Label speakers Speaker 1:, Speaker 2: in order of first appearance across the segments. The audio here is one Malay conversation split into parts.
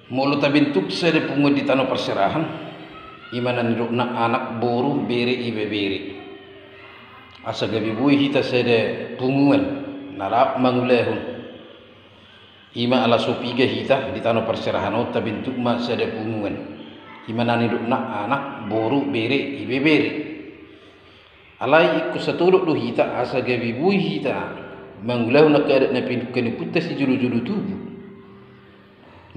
Speaker 1: Mulu tabentuk sede pungut di tanah perserahan imana nidok na anak boru bere ibe bere asa gabi bui hita sede punguan narap mangulehun ima ala sopiga hita di tanah perserahan o tabentuk ma sede punguan imana nidok na anak boru bere ibe bere alai ikut satuluk do hita asa gabi bui hita mangulehun na kadat na pindukan puta si julu-julu tubuh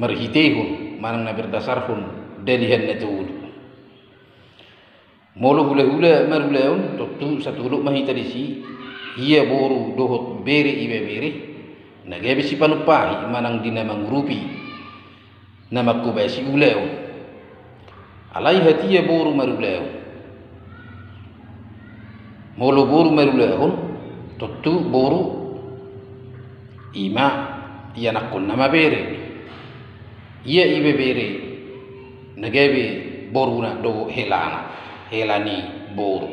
Speaker 1: marhitehun manang na berdasarhun dalihan na tuulu molo hula-hula maruleun totu satuluk mahita disi iya boru dohot bere ibe bere nagabe si panupahi manang dina mangrupi nama kubasi uleu alai hatiya boru maruleu molo boru maruleun totu boru ima iya nakon nama bere iya ibe bere nagabe boruna do helani boru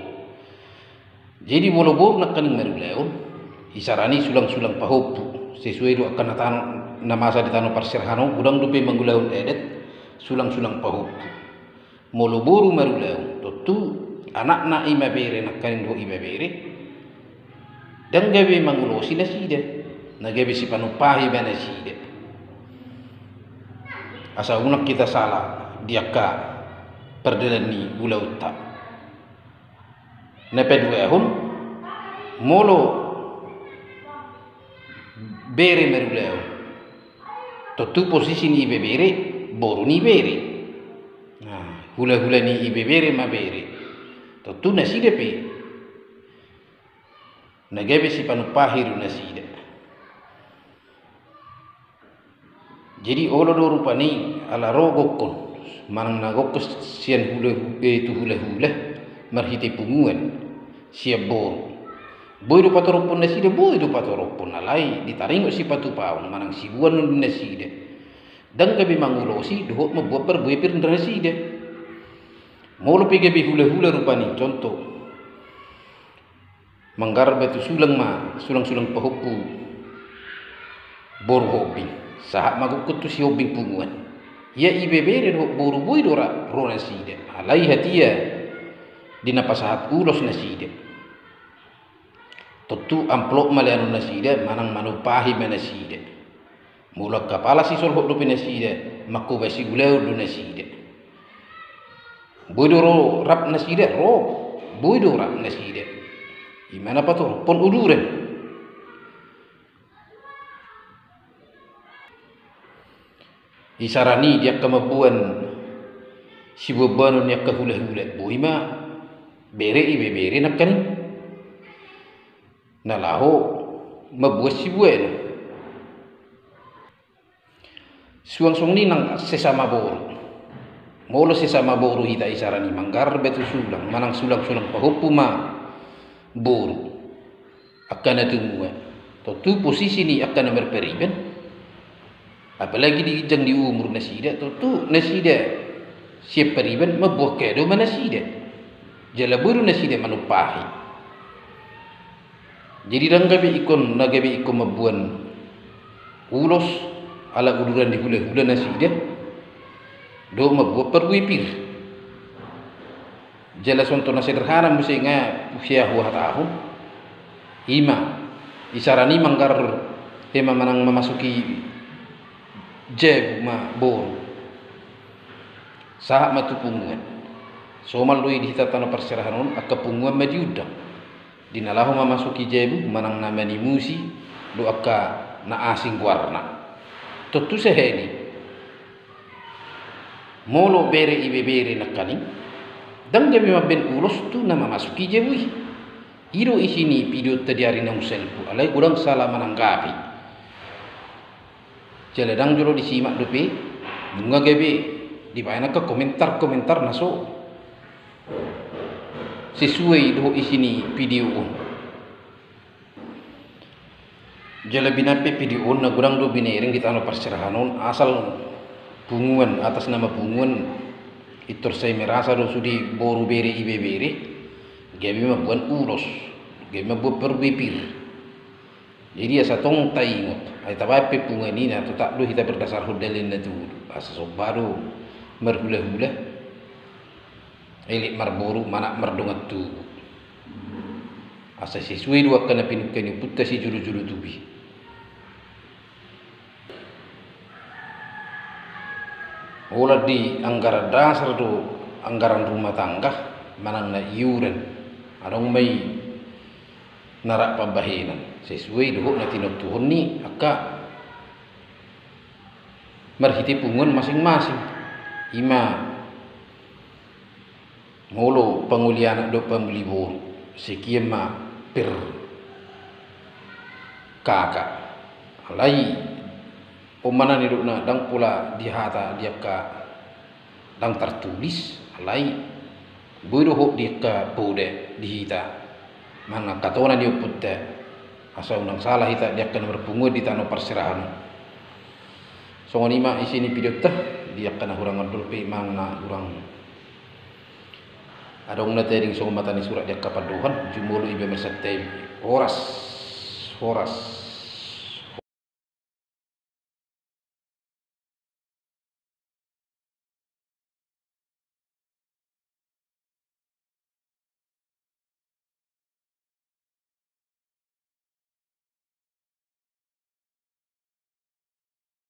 Speaker 1: jadi molo boru nak kaning maruleun isarani sulang-sulang pahopu sesuai do akan namasa di tanah persirhano gudang dupe mangulaun edet sulang-sulang pahopu molo boru maruleun totu anak na ima bere nak kaning do ibe bere dan gabe mangulosi naside nagabe si panupahi banaside asa unak kita salah diaka perdelani gula utak nepedwehun molo bere meruleo totu posisi ni ibe bere boru ni bere nah hula-hula ni ibe bere ma bere totu naside pe nagabe si panupahiru naside jadi olo do rupani ala rogokon manang nagokos sian hula marhite punguan siap boru boy do patoropon naside boy do patoropon alai ditaringo si patu paung manang si buan nun naside dan gabi mangulosi dohot mabuat perboy pir naside molo pe gabi hula rupani contoh manggar batu sulang pahupu boru hobi sahat magukut tu si hobi punguan ya ibe bere do boru boy do ro naside alai hatia dina pasahat ulos naside totu amplop malianu naside manang manupahi manaside mulak kapala si sol hok do naside makko basi guleu do naside boy do ro rap naside ro boy do rap naside imana pato pon uduren isarani dia kemabuan si bebanun yang kahula-hula boima bere ibe bere nak kan nalaho mabuat si bueno suang ni nang sesama boru molo sesama boru hita isarani manggar betu sulang manang sulang pahupuma boru akan atumuan totu posisi ni akan berperiben apalagi dijang di umur nasida tu nasida siap periban mabuh kedo manasida jalaburu nasida manupahi jadi nagabe ikon mabuan ulos ala uduran di hula nasida do mabuh perwipir jala sonto na sederhana musinga usia huah tahun ima isarani manggar hema manang memasuki jeb ma boru sahat matu punguan somal doi di tanah perserahan akka punguan majuda dinalahu memasuki jebu manang namani musi do akka na asing warna totu seheni molo bere ibe bere nakani dan gabi mabben ulos tu nama masuki jebu iro isini video tadiari na muselku alai urang salah mananggapi jaladang jolo disimak dope bunga gabe di bayana ke komentar naso sesuai do isini video jala binape video na gurang do binering di tanah perserahanon asal punguan atas nama punguan itur saya merasa do sudi boru bere ibe bere gabe mabuan ulos gabe mabuat perbipir jadi ya satong taingot ay tabape pungan ini atau tak do kita berdasar hudalin na tu bahasa Sobaru merhula-hula elik marboru mana mardongat tu asa siswi dua kana pinukani putta si juru-juru tubi ola di anggaran dasar do anggaran rumah tangga manang na iuran adong may narak pambahinan sesuai doho na tinutuhon ni aka marhiti pungun masing-masing ima ngolo pangulian do pamulibor sikima per kakak alai pemana ni na dang pula dihata dia ka dang tertulis alai bodo hok dia ka pode dihita mana katona dia putte asal nang salah hita dia kan berpungut di tanah perserahan songonima isini pidota dia kana hurang ngandul pe mangna hurang adong na tering songo matani surat dia kapaduhan jumulu ibe mersatay horas